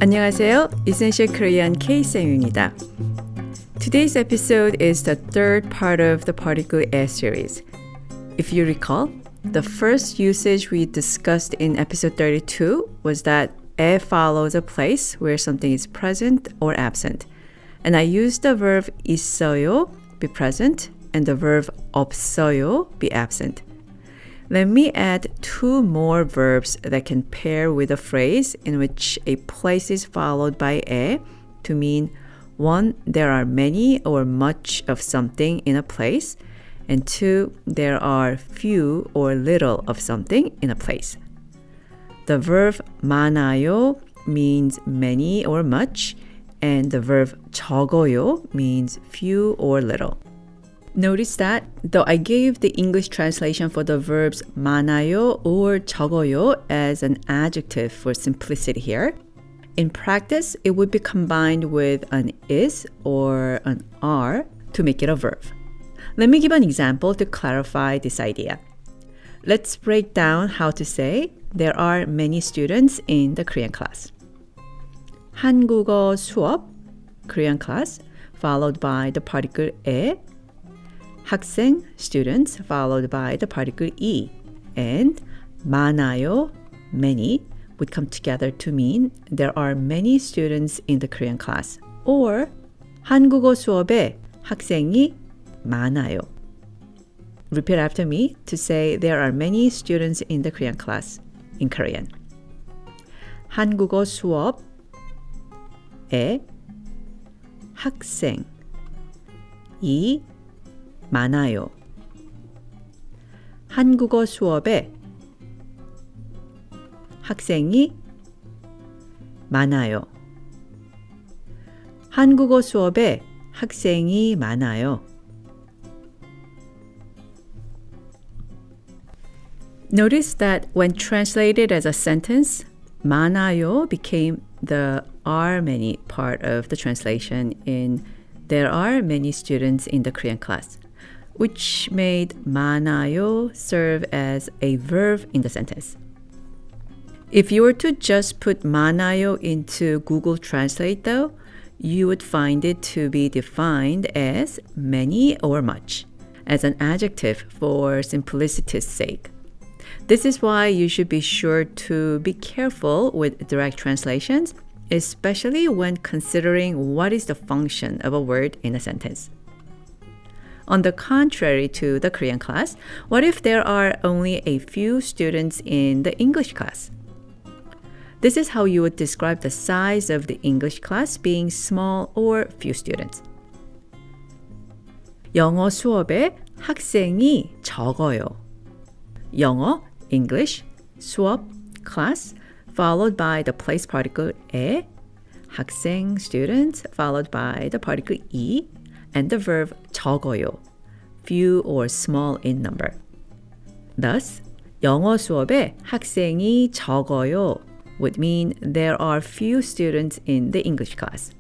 안녕하세요. Essential Korean K-쌤입니다. Today's episode is the third part of the particle 에 series. If you recall, the first usage we discussed in episode 32 was that 에 follows a place where something is present or absent. And I used the verb 있어요, be present, and the verb 없어요, be absent. Let me add two more verbs that can pair with a phrase in which a place is followed by 에 to mean one, there are many or much of something in a place, and two, there are few or little of something in a place. The verb 많아요 means many or much, and the verb 적어요 means few or little. Notice that though I gave the English translation for the verbs 많아요 or 적어요 as an adjective for simplicity here, in practice it would be combined with an is or an are to make it a verb. Let me give an example to clarify this idea. Let's break down how to say there are many students in the Korean class. 한국어 수업, Korean class, followed by the particle 에, 학생, students, followed by the particle 이, and 많아요, many, would come together to mean there are many students in the Korean class, or 한국어 수업에 학생이 많아요. Repeat after me to say there are many students in the Korean class in Korean. 한국어 수업에 학생이 많아요. 한국어 수업에 학생이 많아요. 한국어 수업에 학생이 많아요. Notice that when translated as a sentence, 많아요 became the are many part of the translation in there are many students in the Korean class, which made 많아요 serve as a verb in the sentence. If you were to just put 많아요 into Google Translate though, you would find it to be defined as many or much, as an adjective for simplicity's sake. This is why you should be sure to be careful with direct translations, especially when considering what is the function of a word in a sentence. On the contrary to the Korean class, what if there are only a few students in the English class? This is how you would describe the size of the English class being small or few students. 영어 수업에 학생이 적어요. 영어, English, 수업, class, followed by the place particle 에, 학생, students, followed by the particle 이, and the verb 적어요, few or small in number. Thus, 영어 수업에 학생이 적어요 would mean there are few students in the English class.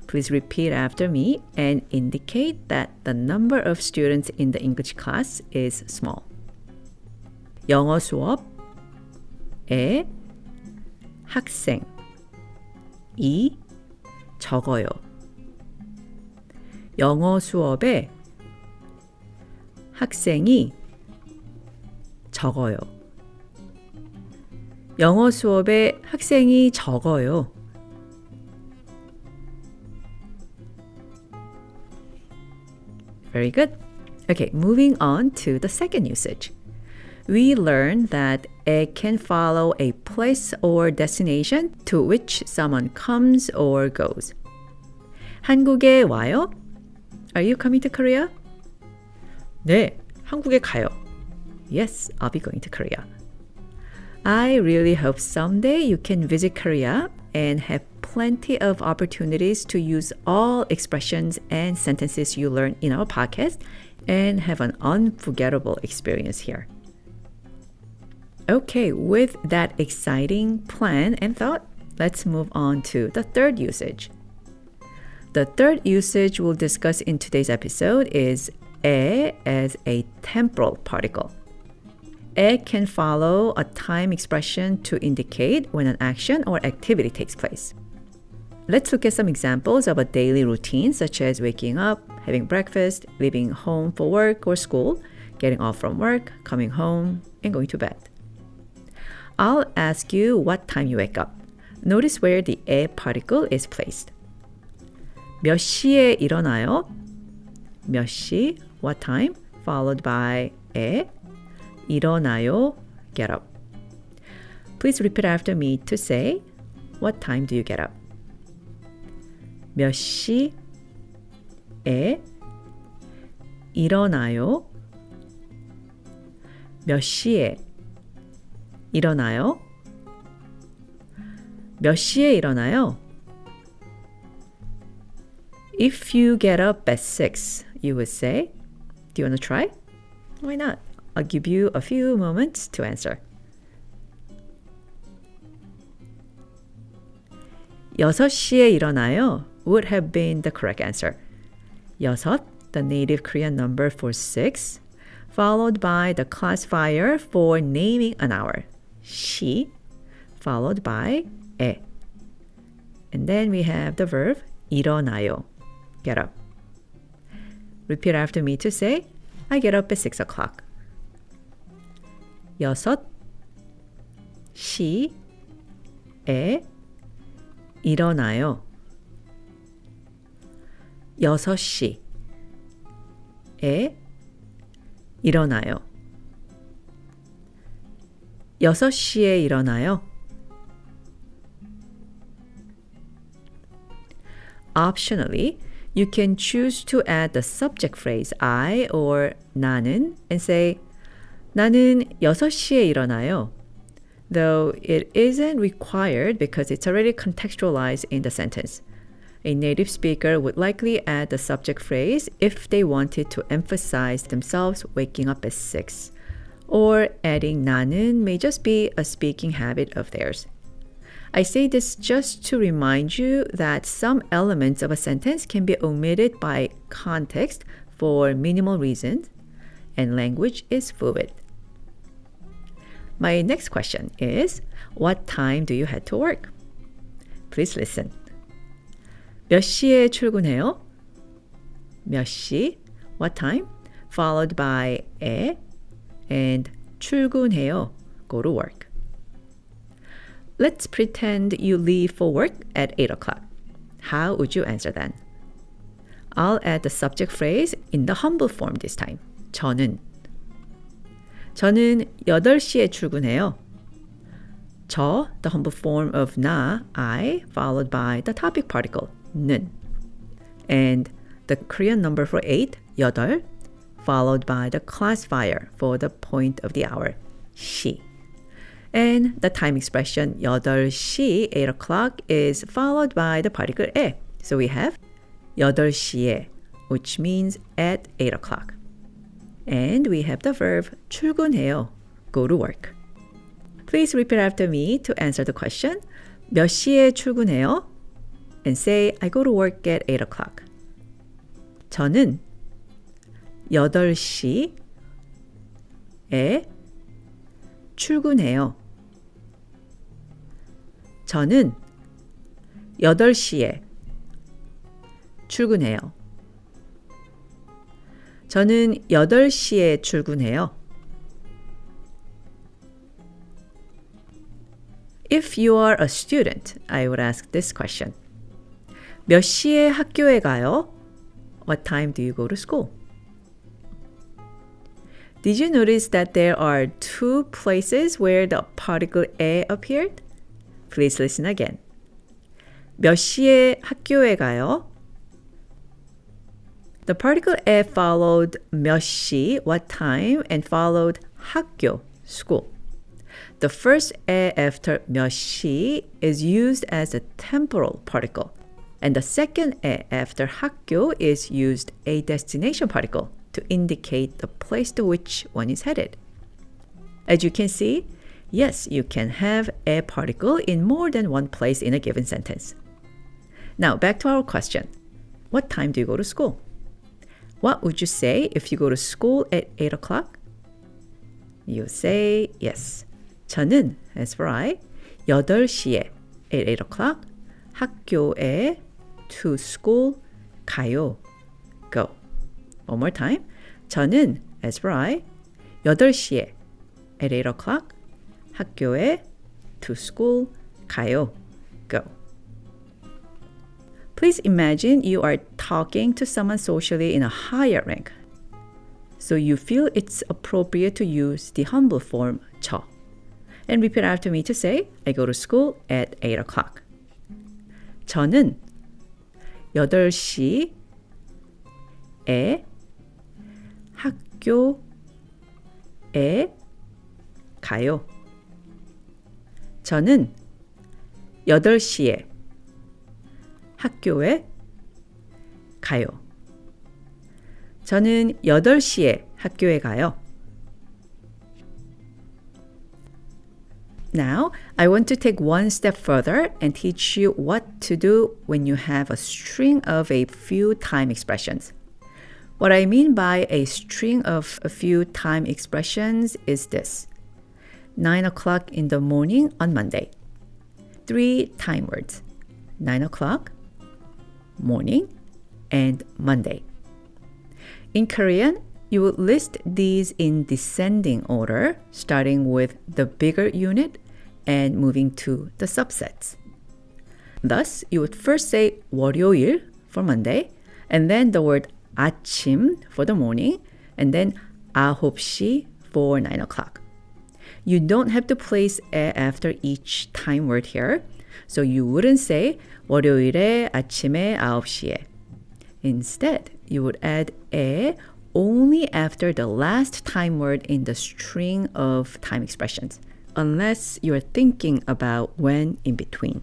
Please repeat after me and indicate that the number of students in the English class is small. 영어 수업에 학생이 적어요. 영어 수업에 학생이 적어요. 영어 수업에 학생이 적어요. Very good. Okay, moving on to the second usage. We learned that 에 can follow a place or destination to which someone comes or goes. 한국에 와요? Are you coming to Korea? 네, 한국에 가요. Yes, I'll be going to Korea. I really hope someday you can visit Korea and have plenty of opportunities to use all expressions and sentences you learn in our podcast and have an unforgettable experience here. Okay, with that exciting plan and thought, let's move on to the third usage. The third usage we'll discuss in today's episode is 에 as a temporal particle. 에 can follow a time expression to indicate when an action or activity takes place. Let's look at some examples of a daily routine, such as waking up, having breakfast, leaving home for work or school, getting off from work, coming home, and going to bed. I'll ask you what time you wake up. Notice where the 에 particle is placed. 몇 시에 일어나요? 몇 시, what time, followed by 에, 일어나요, get up. Please repeat after me to say, what time do you get up? 몇 시에 일어나요? 몇 시에 일어나요? 몇 시에 일어나요? If you get up at 6, you would say, do you want to try? Why not? I'll give you a few moments to answer. 6시에 일어나요 would have been the correct answer. 6, the native Korean number for 6, followed by the classifier for naming an hour, 시, followed by 에. And then we have the verb 일어나요, get up. Repeat after me to say, I get up at 6 o'clock. 6시에 일어나요. 6시에 일어나요. 6시에 일어나요. Optionally, you can choose to add the subject phrase I or 나는 and say 나는 6시에 일어나요. Though it isn't required because it's already contextualized in the sentence. A native speaker would likely add the subject phrase if they wanted to emphasize themselves waking up at 6. Or adding 나는 may just be a speaking habit of theirs. I say this just to remind you that some elements of a sentence can be omitted by context for minimal reasons, and language is fluid. My next question is, what time do you head to work? Please listen. 몇 시에 출근해요? 몇 시, what time, followed by 에, and 출근해요, go to work. Let's pretend you leave for work at 8 o'clock. How would you answer then? I'll add the subject phrase in the humble form this time. 저는 8시에 출근해요. 저, the humble form of 나, I, followed by the topic particle, 는. And the Korean number for 8, 8, followed by the classifier for the point of the hour, 시. And the time expression 8시, 8 o'clock, is followed by the particle 에. So we have 8시에, which means at 8 o'clock. And we have the verb 출근해요, go to work. Please repeat after me to answer the question. 몇 시에 출근해요? And say, I go to work at 8 o'clock. 저는 8시에 출근해요. 저는 8시에 출근해요. 저는 8시에 출근해요. If you are a student, I would ask this question. 몇 시에 학교에 가요? What time do you go to school? Did you notice that there are two places where the particle 에 appeared? Please listen again. 몇 시에 학교에 가요? The particle 에 followed 몇 시, what time, and followed 학교, school. The first 에 after 몇 시 is used as a temporal particle, and the second 에 after 학교 is used a destination particle to indicate the place to which one is headed. As you can see, yes, you can have a particle in more than one place in a given sentence. Now, back to our question. What time do you go to school? What would you say if you go to school at 8 o'clock? You say yes. 저는, as for I, 8시에, at 8 o'clock, 학교에 to school 가요. Go. One more time. 저는 as for I 8시에 at 8 o'clock 학교에 to school 가요. Go. Please imagine you are talking to someone socially in a higher rank. So you feel it's appropriate to use the humble form 저. And repeat after me to say, I go to school at 8 o'clock. 저는 8시에 학교에 가요. 저는 8시에 학교에 가요. 저는 8시에 학교에 가요. Now, I want to take one step further and teach you what to do when you have a string of a few time expressions. What I mean by a string of a few time expressions is this. 9 o'clock in the morning on Monday. 3 time words. 9 o'clock, morning, and Monday. In Korean, you would list these in descending order, starting with the bigger unit and moving to the subsets. Thus, you would first say 월요일 for Monday, and then the word 아침 for the morning, and then 9시 for 9 o'clock. You don't have to place 에 after each time word here, so you wouldn't say 월요일에 아침에 9시에. Instead, you would add 에 only after the last time word in the string of time expressions, unless you're thinking about when in between.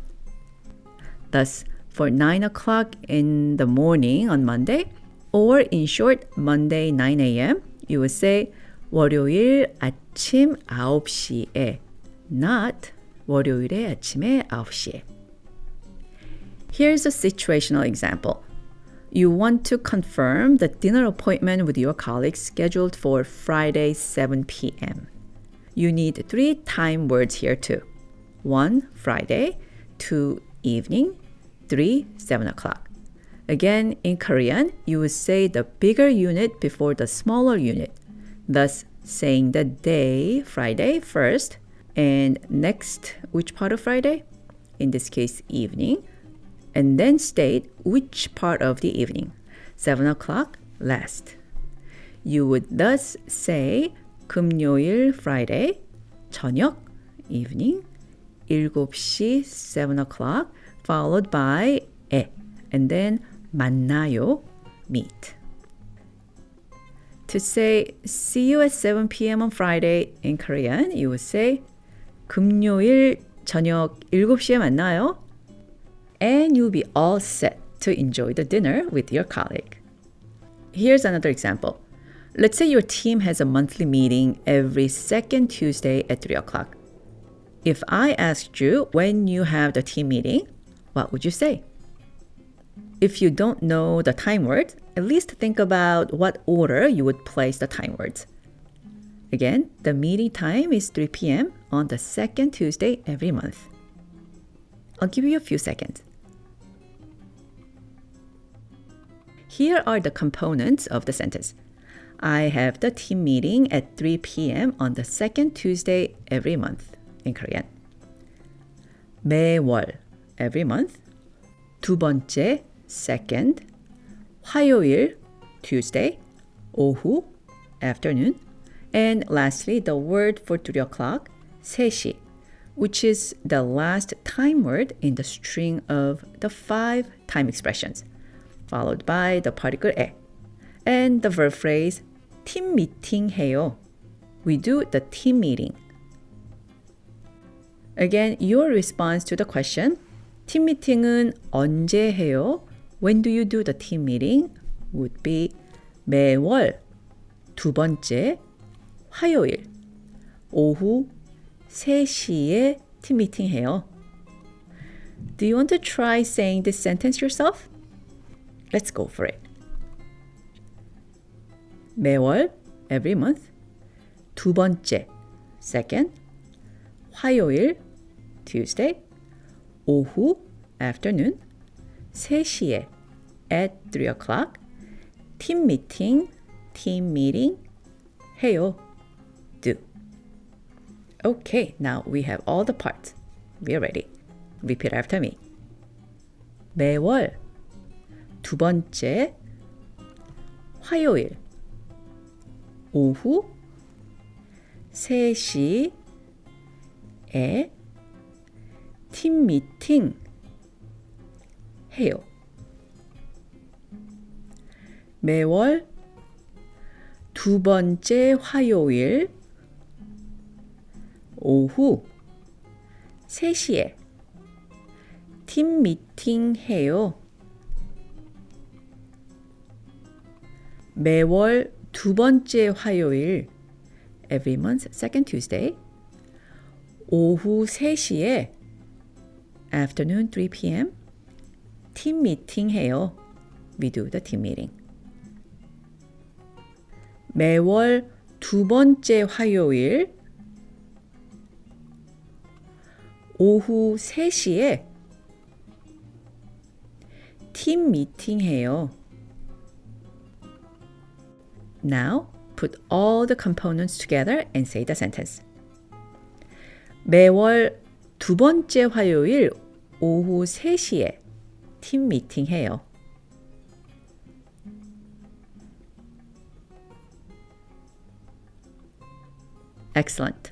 Thus, for 9 o'clock in the morning on Monday, or in short, Monday 9 a.m., you would say 월요일 아침 9시에, not 월요일에 아침에 9시에. Here's a situational example. You want to confirm the dinner appointment with your colleagues scheduled for Friday 7 p.m. You need 3 time words here too. 1, Friday, 2, evening, 3, 7 o'clock. Again, in Korean, you would say the bigger unit before the smaller unit, thus saying the day, Friday, first, and next, which part of Friday? In this case, evening, and then state which part of the evening, 7 o'clock, last. You would thus say 금요일, Friday, 저녁, evening, 7시, 7 o'clock, followed by 에, and then 만나요, meet. To say see you at 7 p.m. on Friday in Korean, you would say 금요일 저녁 7시에 만나요. And you'll be all set to enjoy the dinner with your colleague. Here's another example. Let's say your team has a monthly meeting every second Tuesday at 3 o'clock. If I asked you when you have the team meeting, what would you say? If you don't know the time words, at least think about what order you would place the time words. Again, the meeting time is 3 p.m. on the second Tuesday every month. I'll give you a few seconds. Here are the components of the sentence. I have the team meeting at 3 p.m. on the second Tuesday every month in Korean. 매월, every month. 두 번째, second. 화요일, Tuesday. 오후, afternoon. And lastly, the word for 3 o'clock, 3시, which is the last time word in the string of the 5 time expressions, followed by the particle 에, and the verb phrase 팀 미팅 해요. We do the team meeting. Again, your response to the question, 팀 미팅은 언제 해요? When do you do the team meeting? Would be 매월 두 번째 화요일 오후 3시에 팀 미팅 해요. Do you want to try saying this sentence yourself? Let's go for it. 매월, every month. 두 번째, second. 화요일, Tuesday. 오후, afternoon. 3시에 at 3 o'clock. 팀 미팅, team meeting 해요. Do. Okay, now we have all the parts. We are ready. Repeat after me. 매월 두 번째 화요일 오후 3시에 팀 미팅 해요. 매월 두 번째 화요일 오후 3시에 팀 미팅 해요. 매월 두 번째 화요일 every month, second Tuesday 오후 3시에 afternoon 3 p.m. 팀 미팅 해요. We do the team meeting. 매월 두 번째 화요일 오후 3시에 팀 미팅 해요. Now, put all the components together and say the sentence. 매월 두 번째 화요일 오후 3시에 팀 미팅 해요. Excellent.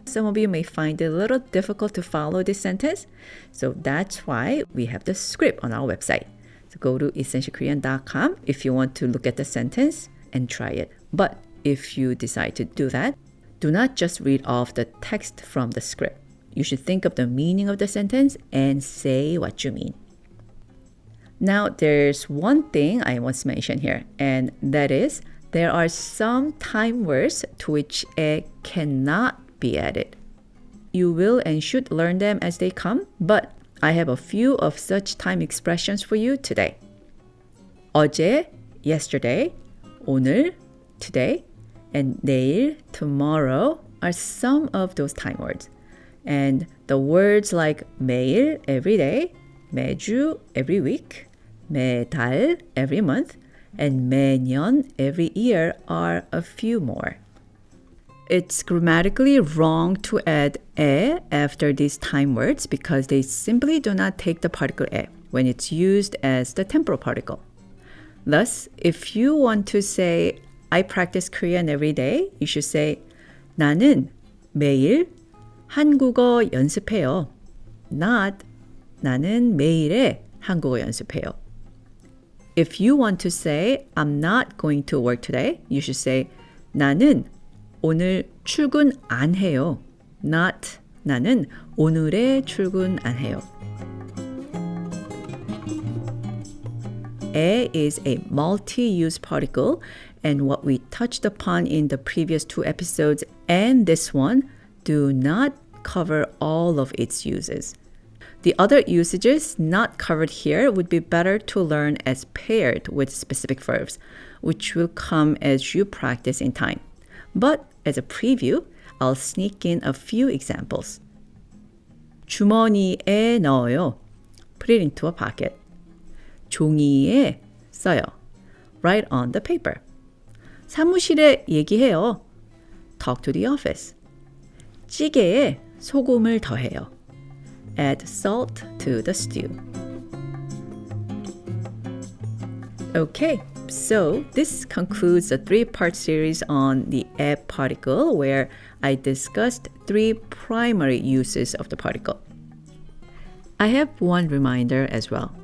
Some of you may find it a little difficult to follow this sentence, so that's why we have the script on our website. So go to essentialkorean.com if you want to look at the sentence and try it. But if you decide to do that, do not just read off the text from the script. You should think of the meaning of the sentence and say what you mean. Now, there's one thing I must mention here, and that is there are some time words to which a cannot be added. You will and should learn them as they come, but I have a few of such time expressions for you today. 어제, yesterday, 오늘, today, and 내일, tomorrow are some of those time words. And the words like 매일, every day, 매주, every week, 매달, every month, and 매년, every year are a few more. It's grammatically wrong to add 에 after these time words because they simply do not take the particle 에 when it's used as the temporal particle. Thus, if you want to say, I practice Korean every day, you should say, 나는 매일 한국어 연습해요. Not, 나는 매일에 한국어 연습해요. If you want to say, I'm not going to work today, you should say, 나는 오늘 출근 안 해요. Not, 나는 오늘에 출근 안 해요. 에 is a multi-use particle, and what we touched upon in the previous 2 episodes and this one do not cover all of its uses. The other usages not covered here would be better to learn as paired with specific verbs, which will come as you practice in time. But as a preview, I'll sneak in a few examples. 주머니에 넣어요. Put it into a pocket. 종이에 써요. Write on the paper. 사무실에 얘기해요. Talk to the office. 찌개에 소금을 더해요. Add salt to the stew. Okay, so this concludes the 3-part series on the 에 particle where I discussed 3 primary uses of the particle. I have one reminder as well.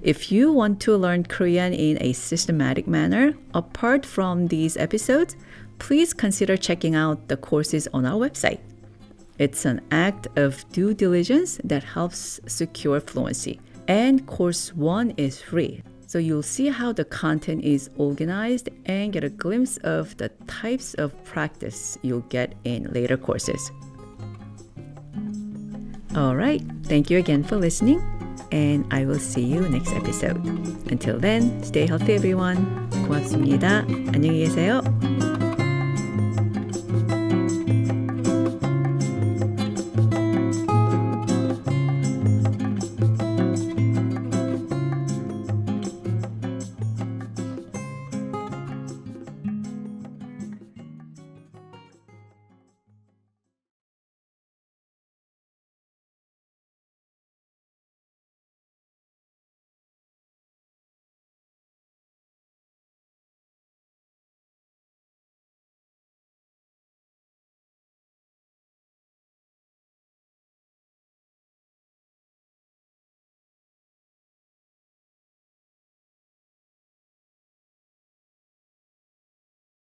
If you want to learn Korean in a systematic manner, apart from these episodes, please consider checking out the courses on our website. It's an act of due diligence that helps secure fluency. And course 1 is free. So you'll see how the content is organized and get a glimpse of the types of practice you'll get in later courses. All right, thank you again for listening, and I will see you next episode. Until then, stay healthy everyone. 고맙습니다. 안녕히 계세요.